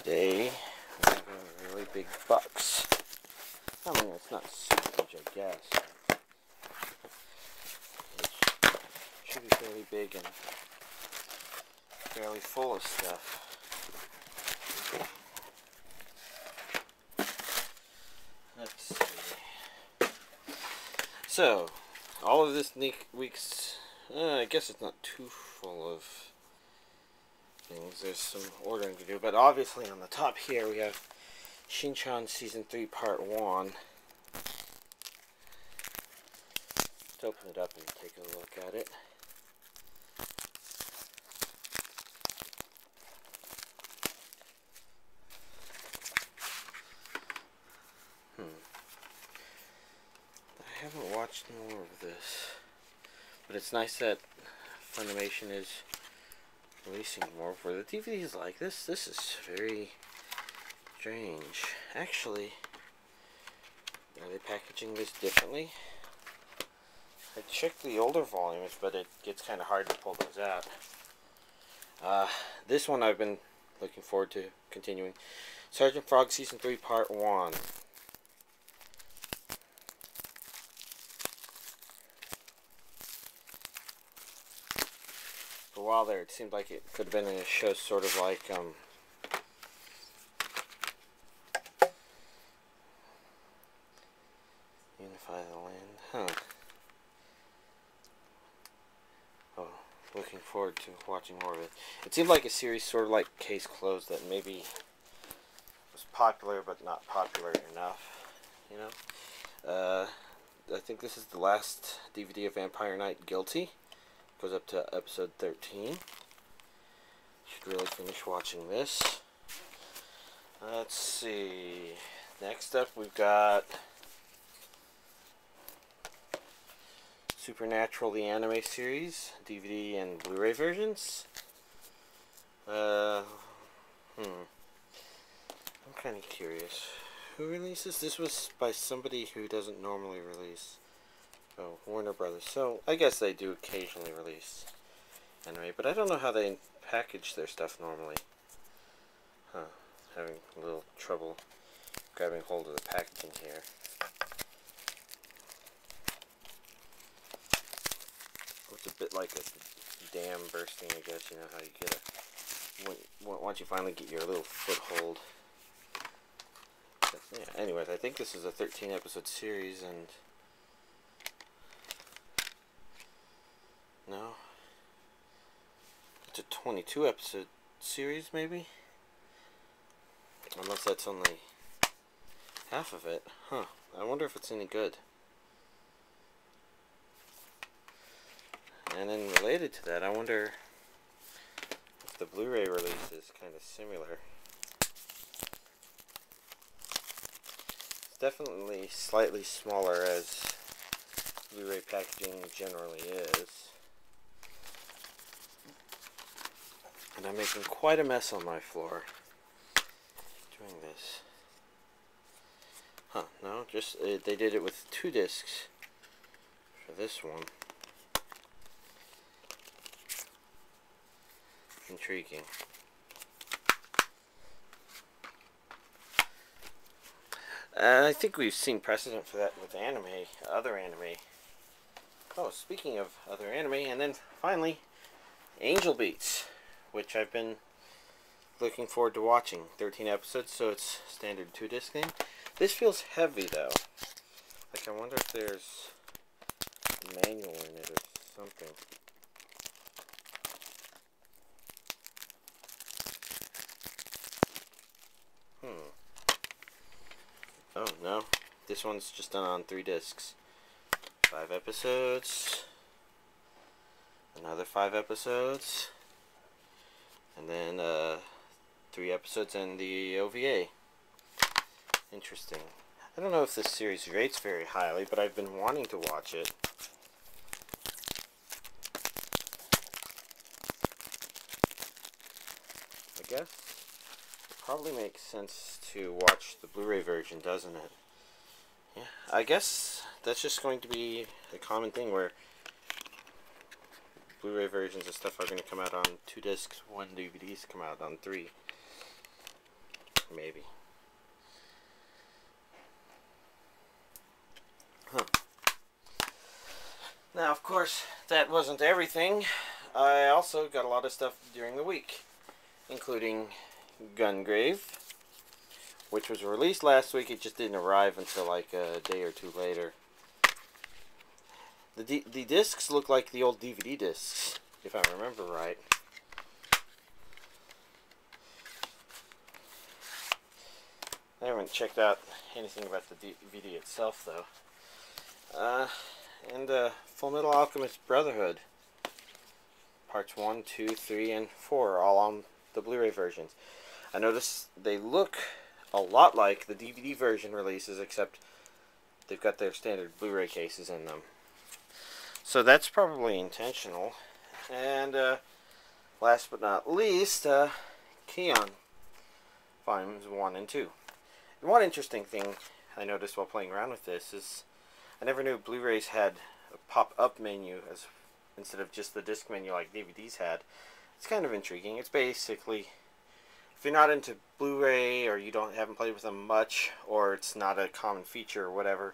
Today, we have a really big box. I mean, it's not super huge, I guess. It should be fairly big and fairly full of stuff. Let's see. So, all of this week's, I guess it's not too full of things. There's some ordering to do, but obviously on the top here we have Shin Season 3 Part 1. Let's open it up and take a look at it. I haven't watched more of this, but it's nice that Funimation is releasing more for the DVDs like this. This is very strange. Actually, are they packaging this differently? I checked the older volumes, but it gets kind of hard to pull those out. This one I've been looking forward to continuing. Sergeant Frog Season 3 Part 1. For a while there, it seemed like it could have been in a show sort of like Unify the Land, huh? Oh, looking forward to watching more of it. It seemed like a series sort of like Case Closed that maybe was popular but not popular enough, you know? I think this is the last DVD of Vampire Knight Guilty. Goes up to episode 13. Should really finish watching this. Let's see. Next up we've got Supernatural the Anime Series, DVD and Blu-ray versions. I'm kind of curious. Who releases? This was by somebody who doesn't normally release. Oh, Warner Brothers. So, I guess they do occasionally release anime, but I don't know how they package their stuff normally. Huh. Having a little trouble grabbing hold of the packaging here. It's a bit like a dam bursting, I guess. You know how you get once you finally get your little foothold. But, yeah, anyways, I think this is a 13 episode series, and no, it's a 22 episode series, maybe? Unless that's only half of it. Huh. I wonder if it's any good. And then related to that, I wonder if the Blu-ray release is kind of similar. It's definitely slightly smaller, as Blu-ray packaging generally is. And I'm making quite a mess on my floor doing this. Huh, no, just they did it with 2 discs for this one. Intriguing. I think we've seen precedent for that with anime, other anime. Oh, speaking of other anime, and then finally, Angel Beats, which I've been looking forward to watching. 13 episodes, so it's standard 2-disc thing. This feels heavy, though. Like, I wonder if there's a manual in it or something. Oh, no. This one's just done on 3 discs. 5 episodes. Another 5 episodes. And then 3 episodes and the OVA. Interesting. I don't know if this series rates very highly, but I've been wanting to watch it. I guess it probably makes sense to watch the Blu-ray version, doesn't it? Yeah, I guess that's just going to be a common thing where Blu-ray versions of stuff are going to come out on 2 discs when DVDs come out on 3. maybe. Huh. Now, of course, that wasn't everything. I also got a lot of stuff during the week, including Gungrave, which was released last week. It just didn't arrive until like a day or two later. The discs look like the old DVD discs, if I remember right. I haven't checked out anything about the DVD itself, though. And Full Metal Alchemist Brotherhood. Parts 1, 2, 3, and 4 are all on the Blu-ray versions. I noticed they look a lot like the DVD version releases, except they've got their standard Blu-ray cases in them. So that's probably intentional. And last but not least, Chon, Volumes 1 and 2. And one interesting thing I noticed while playing around with this is I never knew Blu-rays had a pop-up menu instead of just the disc menu like DVDs had. It's kind of intriguing. It's basically, if you're not into Blu-ray or you haven't played with them much, or it's not a common feature or whatever,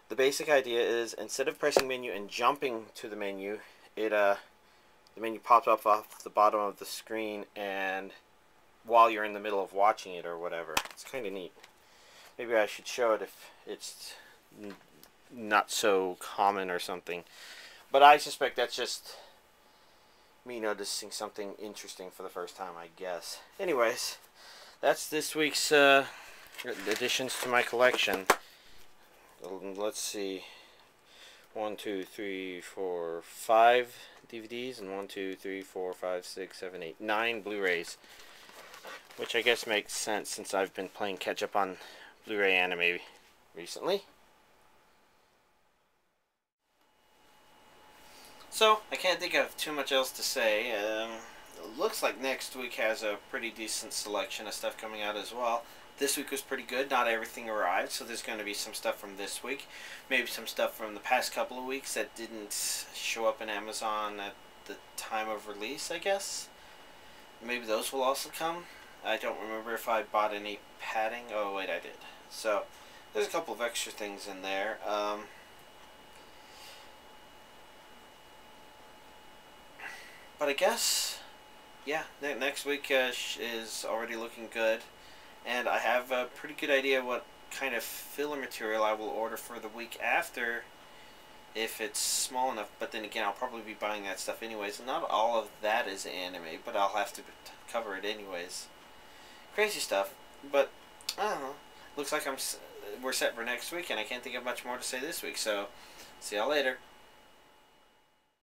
the basic idea is instead of pressing menu and jumping to the menu, the menu pops up off the bottom of the screen and while you're in the middle of watching it or whatever. It's kind of neat. Maybe I should show it if it's not so common or something. But I suspect that's just me noticing something interesting for the first time, I guess. Anyways, that's this week's additions to my collection. Let's see. 1, 2, 3, 4, 5 DVDs and 1, 2, 3, 4, 5, 6, 7, 8, 9 Blu-rays. Which I guess makes sense since I've been playing catch up on Blu-ray anime recently. So, I can't think of too much else to say. It looks like next week has a pretty decent selection of stuff coming out as well. This week was pretty good. Not everything arrived, so there's going to be some stuff from this week. Maybe some stuff from the past couple of weeks that didn't show up in Amazon at the time of release, I guess. Maybe those will also come. I don't remember if I bought any padding. Oh, wait, I did. So, there's a couple of extra things in there. But I guess, yeah, next week is already looking good. And I have a pretty good idea what kind of filler material I will order for the week after, if it's small enough. But then again, I'll probably be buying that stuff anyways. Not all of that is anime, but I'll have to cover it anyways. Crazy stuff, but I don't know. Looks like we're set for next week, and I can't think of much more to say this week. So, see y'all later.